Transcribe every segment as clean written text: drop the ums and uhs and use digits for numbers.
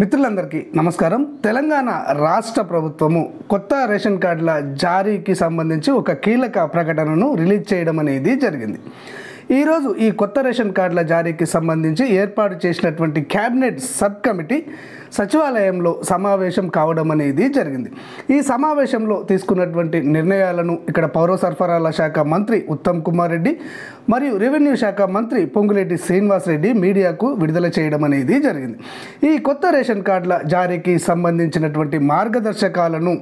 మిత్రులందరికీ నమస్కారం. తెలంగాణ రాష్ట్ర ప్రభుత్వము కొత్త రేషన్ కార్డుల జారీకి సంబంధించి ఒక కీలక ప్రకటనను రిలీజ్ చేయడం అనేది జరిగింది. ఈరోజు ఈ కొత్త రేషన్ కార్డుల జారీకి సంబంధించి ఏర్పాటు చేసినటువంటి క్యాబినెట్ సబ్ కమిటీ సచివాలయంలో సమావేశం కావడం అనేది జరిగింది. ఈ సమావేశంలో తీసుకున్నటువంటి నిర్ణయాలను ఇక్కడ పౌర సరఫరాల శాఖ మంత్రి ఉత్తమ్ కుమార్ రెడ్డి మరియు రెవెన్యూ శాఖ మంత్రి పొంగులేటి శ్రీనివాస్ రెడ్డి మీడియాకు విడుదల చేయడం అనేది జరిగింది. ఈ కొత్త రేషన్ కార్డుల జారీకి సంబంధించినటువంటి మార్గదర్శకాలను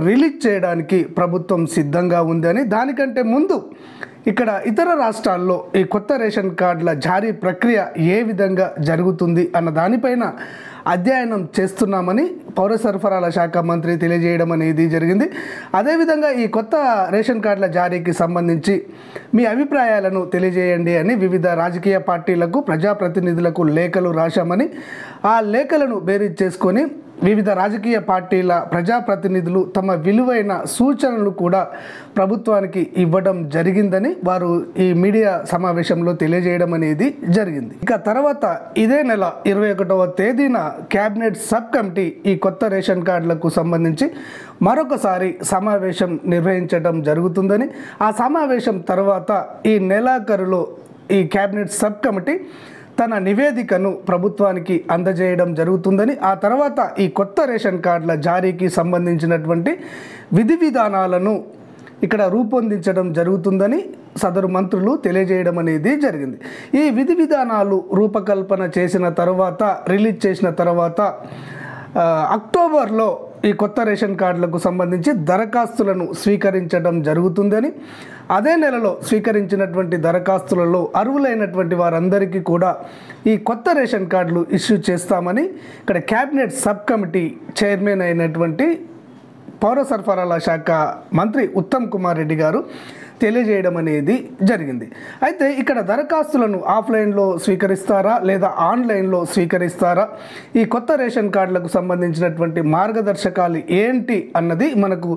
రిలీజ్ చేయడానికి ప్రభుత్వం సిద్ధంగా ఉందని, దానికంటే ముందు ఇక్కడ ఇతర రాష్ట్రాల్లో ఈ కొత్త రేషన్ కార్డుల జారీ ప్రక్రియ ఏ విధంగా జరుగుతుంది అన్న దానిపైన అధ్యయనం చేస్తున్నామని పౌర సరఫరాల శాఖ మంత్రి తెలియజేయడం అనేది జరిగింది. అదేవిధంగా ఈ కొత్త రేషన్ కార్డుల జారీకి సంబంధించి మీ అభిప్రాయాలను తెలియజేయండి అని వివిధ రాజకీయ పార్టీలకు, ప్రజాప్రతినిధులకు లేఖలు రాశామని, ఆ లేఖలను బేరీజ్ చేసుకొని వివిధ రాజకీయ పార్టీల ప్రజాప్రతినిధులు తమ విలువైన సూచనలు కూడా ప్రభుత్వానికి ఇవ్వడం జరిగిందని వారు ఈ మీడియా సమావేశంలో తెలియజేయడం అనేది జరిగింది. ఇక తర్వాత ఇదే నెల 21వ తేదీన క్యాబినెట్ సబ్ కమిటీ ఈ కొత్త రేషన్ కార్డులకు సంబంధించి మరొకసారి సమావేశం నిర్వహించడం జరుగుతుందని, ఆ సమావేశం తర్వాత ఈ నెలాఖరులో ఈ క్యాబినెట్ సబ్ కమిటీ తన నివేదికను ప్రభుత్వానికి అందజేయడం జరుగుతుందని, ఆ తర్వాత ఈ కొత్త రేషన్ కార్డుల జారీకి సంబంధించినటువంటి విధి విధానాలను ఇక్కడ రూపొందించడం జరుగుతుందని సదరు మంత్రులు తెలియజేయడం అనేది జరిగింది. ఈ విధి విధానాలు రూపకల్పన చేసిన తర్వాత, రిలీజ్ చేసిన తర్వాత అక్టోబర్లో ఈ కొత్త రేషన్ కార్డులకు సంబంధించి దరఖాస్తులను స్వీకరించడం జరుగుతుందని, అదే నెలలో స్వీకరించినటువంటి దరఖాస్తులలో అర్హులైనటువంటి వారందరికీ కూడా ఈ కొత్త రేషన్ కార్డులు ఇష్యూ చేస్తామని ఇక్కడ క్యాబినెట్ సబ్ కమిటీ చైర్మన్ అయినటువంటి పౌర సరఫరాల శాఖ మంత్రి ఉత్తమ్ కుమార్ రెడ్డి గారు తెలియజేయడం అనేది జరిగింది. అయితే ఇక్కడ దరఖాస్తులను ఆఫ్లైన్లో స్వీకరిస్తారా లేదా ఆన్లైన్లో స్వీకరిస్తారా, ఈ కొత్త రేషన్ కార్డులకు సంబంధించినటువంటి మార్గదర్శకాలు ఏంటి అన్నది మనకు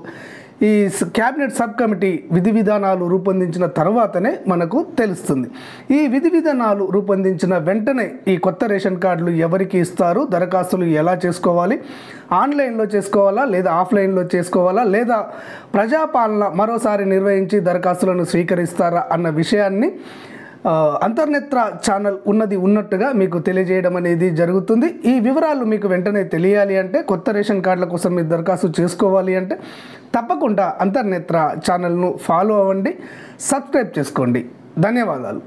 ఈ క్యాబినెట్ సబ్ కమిటీ విధి విధానాలు రూపొందించిన తర్వాతనే మనకు తెలుస్తుంది. ఈ విధి విధానాలు రూపొందించిన వెంటనే ఈ కొత్త రేషన్ కార్డులు ఎవరికి ఇస్తారు, దరఖాస్తులు ఎలా చేసుకోవాలి, ఆన్లైన్లో చేసుకోవాలా లేదా ఆఫ్లైన్లో చేసుకోవాలా, లేదా ప్రజాపాలన మరోసారి నిర్వహించి దరఖాస్తులను స్వీకరిస్తారా అన్న విషయాన్ని అంతర్నేత్ర ఛానల్ ఉన్నట్టుగా మీకు తెలియజేయడం అనేది జరుగుతుంది. ఈ వివరాలు మీకు వెంటనే తెలియాలి అంటే, కొత్త రేషన్ కార్డుల కోసం మీరు దరఖాస్తు చేసుకోవాలి అంటే తప్పకుండా అంతర్నేత్ర ఛానల్ను ఫాలో అవ్వండి, సబ్స్క్రైబ్ చేసుకోండి. ధన్యవాదాలు.